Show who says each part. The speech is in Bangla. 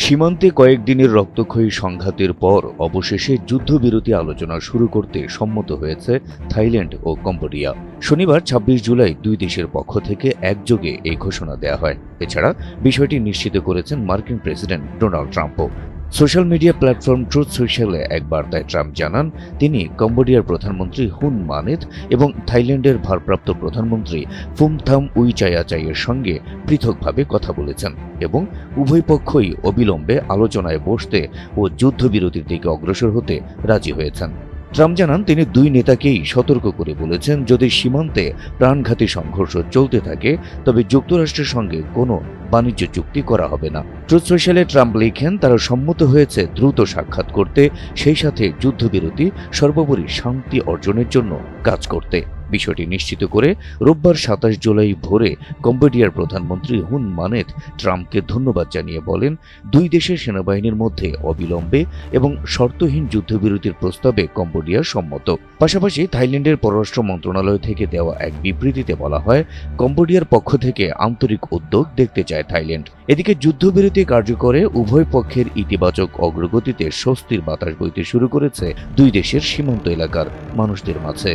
Speaker 1: সীমান্তে কয়েকদিনের রক্তক্ষয়ী সংঘাতের পর অবশেষে যুদ্ধবিরতি আলোচনা শুরু করতে সম্মত হয়েছে থাইল্যান্ড ও কম্বোডিয়া। শনিবার ২৬ জুলাই দুই দেশের পক্ষ থেকে একযোগে এই ঘোষণা দেয়া হয়। এছাড়া বিষয়টি নিশ্চিত করেছেন মার্কিন প্রেসিডেন্ট ডোনাল্ড ট্রাম্পও। সোশ্যাল মিডিয়া প্ল্যাটফর্ম ট্রুথ সোশ্যালে এক বার্তায় ট্রাম্প জানান, তিনি কম্বোডিয়ার প্রধানমন্ত্রী হুন মানেত এবং থাইল্যান্ডের ভারপ্রাপ্ত প্রধানমন্ত্রী ফুমথাম উইচায়াচাইয়ের সঙ্গে পৃথকভাবে কথা বলেছেন এবং উভয় পক্ষই অবিলম্বে আলোচনায় বসতে ও যুদ্ধবিরতির দিকে অগ্রসর হতে রাজি হয়েছেন। ট্রাম্প জানান, তিনি দুই নেতাকেই সতর্ক করে বলেছেন, যদি সীমান্তে প্রাণঘাতী সংঘর্ষ চলতে থাকে তবে যুক্তরাষ্ট্রের সঙ্গে কোনো বাণিজ্য চুক্তি করা হবে না। ট্রুথ সোশ্যালে ট্রাম্প লিখেন, তারা সম্মত হয়েছে দ্রুত সাক্ষাৎ করতে, সেই সাথে যুদ্ধবিরতি সর্বোপরি শান্তি অর্জনের জন্য কাজ করতে। বিষয়টি নিশ্চিত করে রোববার ২৭ জুলাই ভোরে কম্বোডিয়ার প্রধানমন্ত্রী হুন মানেত ট্রাম্পকে ধন্যবাদ জানিয়ে বলেন, দুই দেশের সেনাবাহিনীর মধ্যে অবিলম্বে এবং শর্তহীন যুদ্ধবিরতির প্রস্তাবে কম্বোডিয়া সম্মত। পাশাপাশি থাইল্যান্ডের পররাষ্ট্র মন্ত্রণালয় থেকে দেওয়া এক বিবৃতিতে বলা হয়, কম্বোডিয়ার পক্ষ থেকে আন্তরিক উদ্যোগ দেখতে চায় থাইল্যান্ড। এদিকে যুদ্ধবিরতি কার্যকরে উভয় পক্ষের ইতিবাচক অগ্রগতিতে স্বস্তির বাতাস বইতে শুরু করেছে দুই দেশের সীমান্ত এলাকার মানুষদের মাঝে।